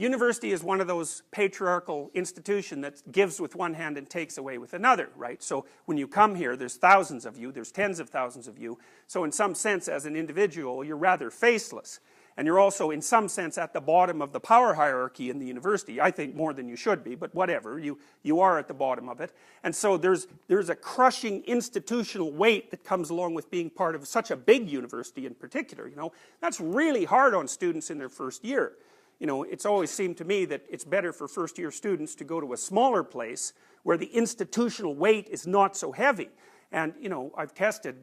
university is one of those patriarchal institutions that gives with one hand and takes away with another, right? So when you come here, there's thousands of you, there's tens of thousands of you, so in some sense as an individual you're rather faceless. And you're also in some sense at the bottom of the power hierarchy in the university. I think more than you should be, but whatever, you are at the bottom of it. And so there's a crushing institutional weight that comes along with being part of such a big university in particular, you know. That's really hard on students in their first year. You know, it's always seemed to me that it's better for first year students to go to a smaller place where the institutional weight is not so heavy. And, you know, I've tested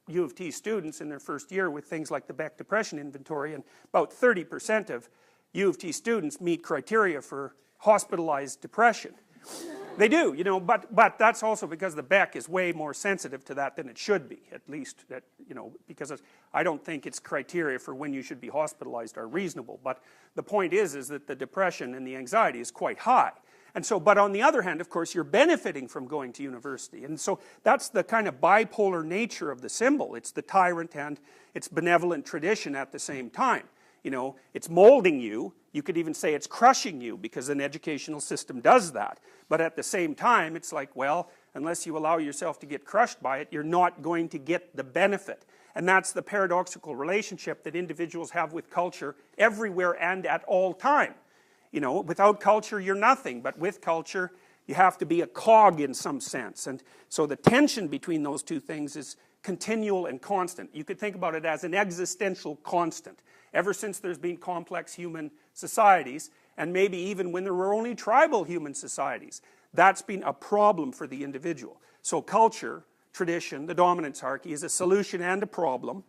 U of T students in their first year with things like the Beck Depression Inventory, and about 30% of U of T students meet criteria for hospitalized depression. They do, you know, but that's also because the Beck is way more sensitive to that than it should be, at least, that, you know, because I don't think its criteria for when you should be hospitalized are reasonable, but the point is that the depression and the anxiety is quite high. And so, but on the other hand, of course, you're benefiting from going to university. And so that's the kind of bipolar nature of the symbol. It's the tyrant and it's benevolent tradition at the same time. You know, it's molding you. You could even say it's crushing you because an educational system does that. But at the same time, it's like, well, unless you allow yourself to get crushed by it, you're not going to get the benefit. And that's the paradoxical relationship that individuals have with culture everywhere and at all time. You know, without culture you're nothing, but with culture you have to be a cog in some sense. And so the tension between those two things is continual and constant. You could think about it as an existential constant. Ever since there's been complex human societies, and maybe even when there were only tribal human societies, that's been a problem for the individual. So culture, tradition, the dominance hierarchy is a solution and a problem.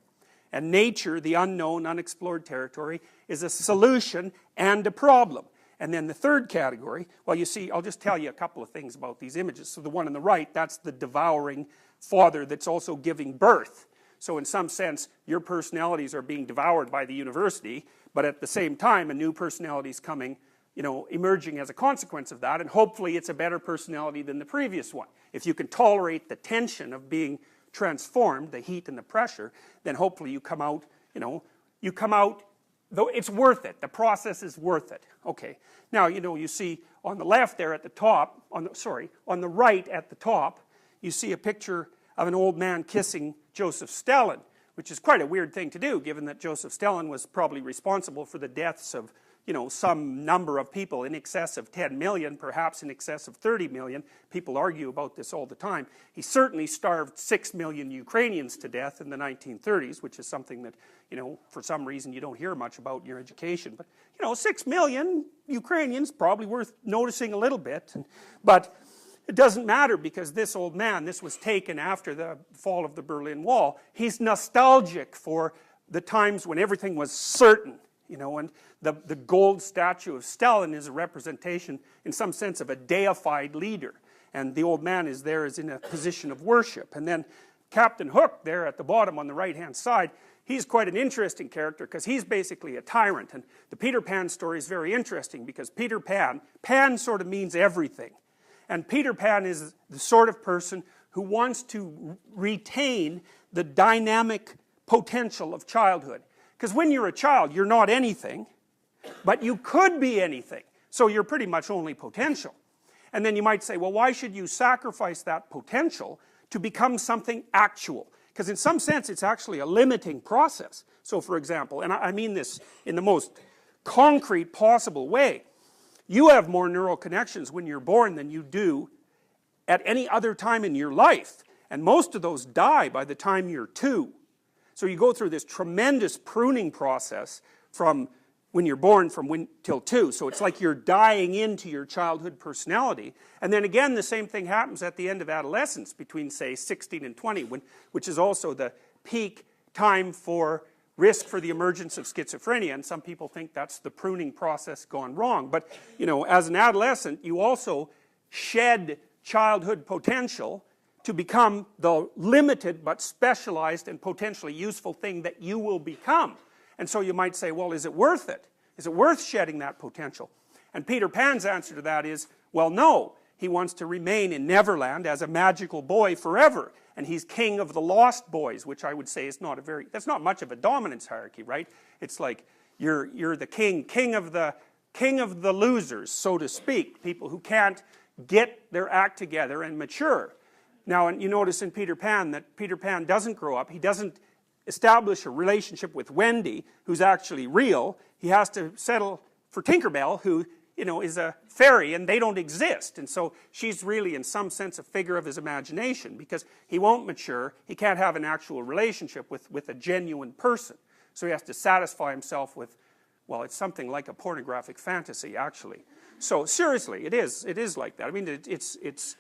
And nature, the unknown, unexplored territory, is a solution and a problem. And then the third category, well, you see, I'll just tell you a couple of things about these images. So the one on the right, that's the devouring father that's also giving birth. So in some sense, your personalities are being devoured by the university, but at the same time, a new personality is coming, you know, emerging as a consequence of that, and hopefully it's a better personality than the previous one. If you can tolerate the tension of being transformed, the heat and the pressure, then hopefully you come out, you know, you come out, though it's worth it, the process is worth it. Okay, now, you know, you see on the left there at the top, on the right at the top, you see a picture of an old man kissing Joseph Stalin, which is quite a weird thing to do, given that Joseph Stalin was probably responsible for the deaths of, you know, some number of people in excess of 10 million, perhaps in excess of 30 million. People argue about this all the time. He certainly starved 6 million Ukrainians to death in the 1930s, which is something that, you know, for some reason you don't hear much about in your education. But, you know, 6 million Ukrainians, probably worth noticing a little bit. But it doesn't matter, because this old man, this was taken after the fall of the Berlin Wall. He's nostalgic for the times when everything was certain. You know, and the gold statue of Stalin is a representation, in some sense, of a deified leader. And the old man is there as in a position of worship. And then Captain Hook there at the bottom on the right-hand side, he's quite an interesting character because he's basically a tyrant. And the Peter Pan story is very interesting because Peter Pan, Pan sort of means everything. And Peter Pan is the sort of person who wants to retain the dynamic potential of childhood. Because when you're a child, you're not anything, but you could be anything. So you're pretty much only potential. And then you might say, well, why should you sacrifice that potential to become something actual? Because in some sense, it's actually a limiting process. So for example, and I mean this in the most concrete possible way, you have more neural connections when you're born than you do at any other time in your life. And most of those die by the time you're 2. So you go through this tremendous pruning process from when you're born till 2. So it's like you're dying into your childhood personality. And then again, the same thing happens at the end of adolescence between, say, 16 and 20, which is also the peak time for risk for the emergence of schizophrenia. And some people think that's the pruning process gone wrong. But, you know, as an adolescent, you also shed childhood potential to become the limited but specialized and potentially useful thing that you will become. And so you might say, well, is it worth it? Is it worth shedding that potential? And Peter Pan's answer to that is, well, no. He wants to remain in Neverland as a magical boy forever. And he's king of the lost boys, which I would say is not that's not much of a dominance hierarchy, right? It's like you're the king of the king of the losers, so to speak, people who can't get their act together and mature. Now, and you notice in Peter Pan that Peter Pan doesn't grow up. He doesn't establish a relationship with Wendy, who's actually real. He has to settle for Tinkerbell, who, you know, is a fairy, and they don't exist. And so she's really, in some sense, a figure of his imagination, because he won't mature. He can't have an actual relationship with a genuine person. So he has to satisfy himself with, well, it's something like a pornographic fantasy, actually. So seriously, it is like that. I mean, it's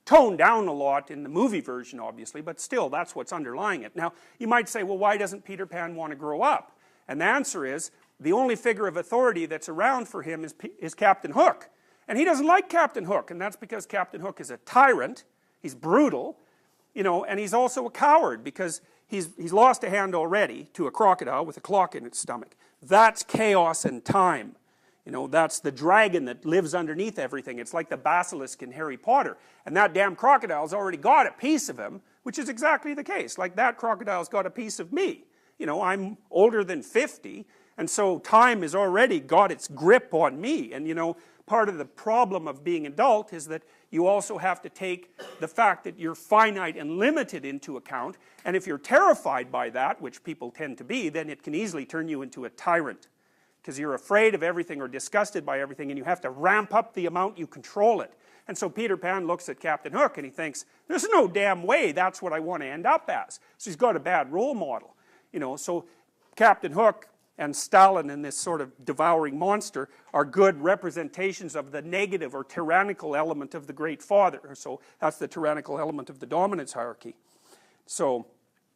toned down a lot in the movie version, obviously, but still, that's what's underlying it. Now, you might say, well, why doesn't Peter Pan want to grow up? And the answer is, the only figure of authority that's around for him is Captain Hook. And he doesn't like Captain Hook, and that's because Captain Hook is a tyrant, he's brutal, you know, and he's also a coward, because he's lost a hand already to a crocodile with a clock in its stomach. That's chaos and time. You know, that's the dragon that lives underneath everything. It's like the basilisk in Harry Potter. And that damn crocodile's already got a piece of him, which is exactly the case. Like, that crocodile's got a piece of me. You know, I'm older than 50, and so time has already got its grip on me. And, you know, part of the problem of being adult is that you also have to take the fact that you're finite and limited into account. And if you're terrified by that, which people tend to be, then it can easily turn you into a tyrant, because you're afraid of everything or disgusted by everything, and you have to ramp up the amount you control it. And so Peter Pan looks at Captain Hook and he thinks, there's no damn way that's what I want to end up as. So he's got a bad role model. You know, so Captain Hook and Stalin and this sort of devouring monster are good representations of the negative or tyrannical element of the Great Father. So that's the tyrannical element of the dominance hierarchy. So